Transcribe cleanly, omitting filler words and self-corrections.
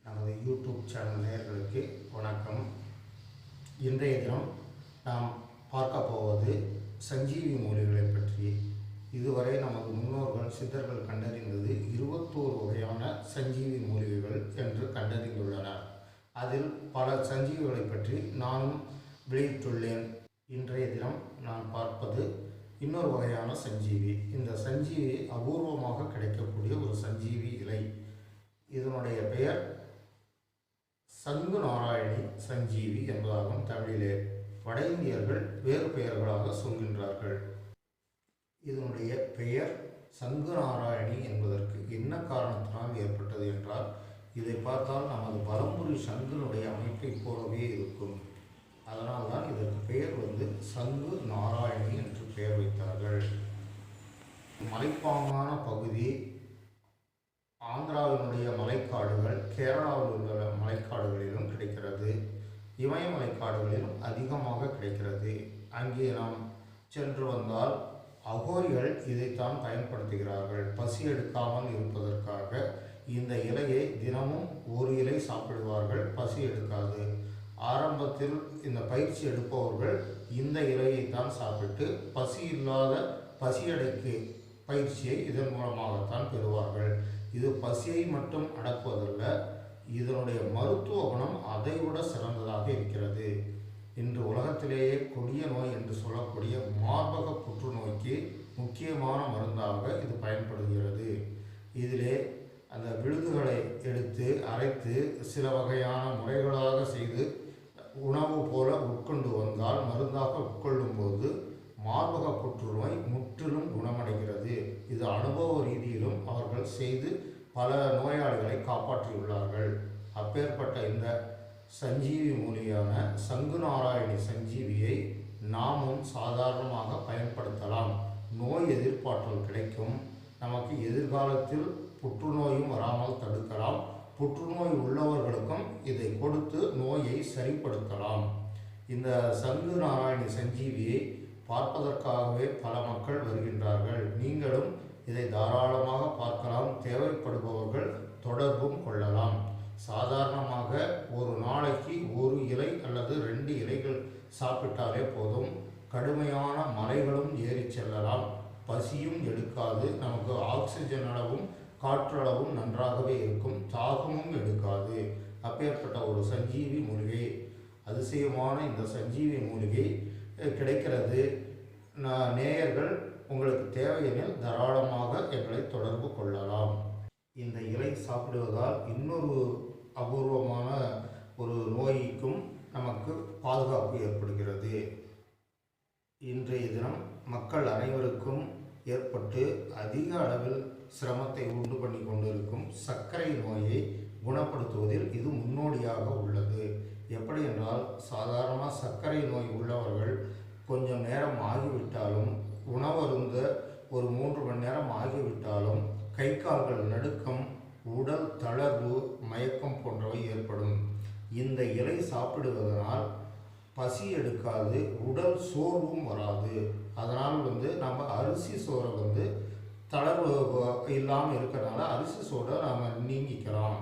நமது YouTube channel நேயர்களுக்கு வணக்கம். இன்றைய தினம் நாம் பார்க்க போவது சஞ்சீவி மூலிகளை பற்றி. இதுவரை நமது முன்னோர்கள் சித்தர்கள் கண்டறிந்தது 21 வகையான சஞ்சீவி மூலிகைகள் என்று கண்டறிந்துள்ளனர். அதில் பல சஞ்சீவிகளை பற்றி நானும் வெளியிட்டுள்ளேன். இன்றைய தினம் நான் பார்ப்பது இன்னொரு வகையான சஞ்சீவி. இந்த சஞ்சீவி அபூர்வமாக கிடைக்கக்கூடிய ஒரு சஞ்சீவி இலை. இதனுடைய பெயர் சங்கு நாராயணி சஞ்சீவி என்பதாகும். தமிழிலே வட இந்தியர்கள் வேறு பெயர்களாக சொல்கின்றார்கள். இதனுடைய பெயர் சங்கு நாராயணி என்பதற்கு என்ன காரணத்தினால் ஏற்பட்டது என்றால், இதை பார்த்தால் நமது பலம்புரி சங்குனுடைய அமைப்பை போலவே இருக்கும். அதனால்தான் இதற்கு பெயர் சங்கு நாராயணி என்று பெயர் வைத்தார்கள். மலைப்பாங்கான பகுதி ஆந்திராவினுடைய மலைக்காடுகள், கேரளாவில் உள்ள மலைக்காடுகளிலும் கிடைக்கிறது. இமயமலைக்காடுகளிலும் அதிகமாக கிடைக்கிறது. அங்கே நாம் சென்று வந்தால் அகோரிகள் இதைத்தான் பயன்படுத்துகிறார்கள். பசி எடுக்காமல் இருப்பதற்காக இந்த இலையை தினமும் ஒரு இலை சாப்பிடுவார்கள். பசி எடுக்காது. ஆரம்பத்தில் இந்த பயிற்சி எடுப்பவர்கள் இந்த இலையைத்தான் சாப்பிட்டு பசி இல்லாத பசியடைக்கு பயிற்சியை இதன் மூலமாகத்தான் பெறுவார்கள். இது பசியை மட்டும் அடக்குவதல்ல, இதனுடைய மருத்துவ குணம் அதைவிட சிறந்ததாக இருக்கிறது. இன்று உலகத்திலேயே கொடிய நோய் என்று சொல்லக்கூடிய மார்பக புற்றுநோய்க்கு முக்கியமான மருந்தாக இது பயன்படுகிறது. இதிலே அந்த விழுதுகளை எடுத்து அரைத்து சில வகையான முறைகளாக செய்து உணவு போல உட்கொண்டு வந்தால், மருந்தாக உட்கொள்ளும் போது மார்பக புற்றுநோய் முற்றிலும் குணமடைகிறது. இது அனுபவ ரீதியிலும் அவர்கள் செய்து பல நோயாளிகளை காப்பாற்றியுள்ளார்கள். அப்பேற்பட்ட இந்த சஞ்சீவி மூலியான சங்கு நாராயணி சஞ்சீவியை நாமும் சாதாரணமாக பயன்படுத்தலாம். நோய் எதிர்ப்பாற்றல் கிடைக்கும். நமக்கு எதிர்காலத்தில் புற்றுநோயும் வராமல் தடுக்கலாம். புற்றுநோய் உள்ளவர்களுக்கும் இதை கொடுத்து நோயை சரிப்படுத்தலாம். இந்த சங்கு நாராயணி சஞ்சீவியை பார்ப்பதற்காகவே பல மக்கள் வருகின்றார்கள். நீங்களும் இதை தாராளமாக பார்க்கலாம். தேவைப்படுபவர்கள் தொடர்பும் கொள்ளலாம். சாதாரணமாக ஒரு நாளைக்கு ஒரு இலை அல்லது 2 இலைகள் சாப்பிட்டாலே போதும். கடுமையான மலைகளும் ஏறி செல்லலாம். பசியும் எடுக்காது. நமக்கு ஆக்சிஜன் அளவும் காற்றளவும் நன்றாகவே இருக்கும். தாகமும் எடுக்காது. அப்பேற்பட்ட ஒரு சஞ்சீவி மூலிகை, அதிசயமான இந்த சஞ்சீவி மூலிகை கிடைக்கிறது. நேயர்கள் உங்களுக்கு தேவையெனில் தாராளமாக எங்களை தொடர்பு கொள்ளலாம். இந்த இலை சாப்பிடுவதால் இன்னொரு அபூர்வமான ஒரு நோய்க்கும் நமக்கு பாதுகாப்பு ஏற்படுகிறது. இன்றைய தினம் மக்கள் அனைவருக்கும் ஏற்பட்டு அதிக அளவில் சிரமத்தை உண்டு பண்ணி கொண்டிருக்கும் சர்க்கரை நோயை குணப்படுத்துவதில் இது முன்னோடியாக உள்ளது. எப்படி என்றால், சாதாரண சர்க்கரை நோய் உள்ளவர்கள் கொஞ்சம் நேரம் ஆகிவிட்டாலும், உணவருந்த ஒரு 3 மணி நேரம் ஆகிவிட்டாலும் கை கால்கள் நடுக்கம், உடல் தளர்வு, மயக்கம் போன்றவை ஏற்படும். இந்த இலை சாப்பிடுவதனால் பசி எடுக்காது. உடல் சோர்வும் வராது. அதனால் நம்ம அரிசி சோறை தளர்வு இல்லாமல் இருக்கிறதுனால அரிசி சோறை நாம் நீங்கிக்கலாம்.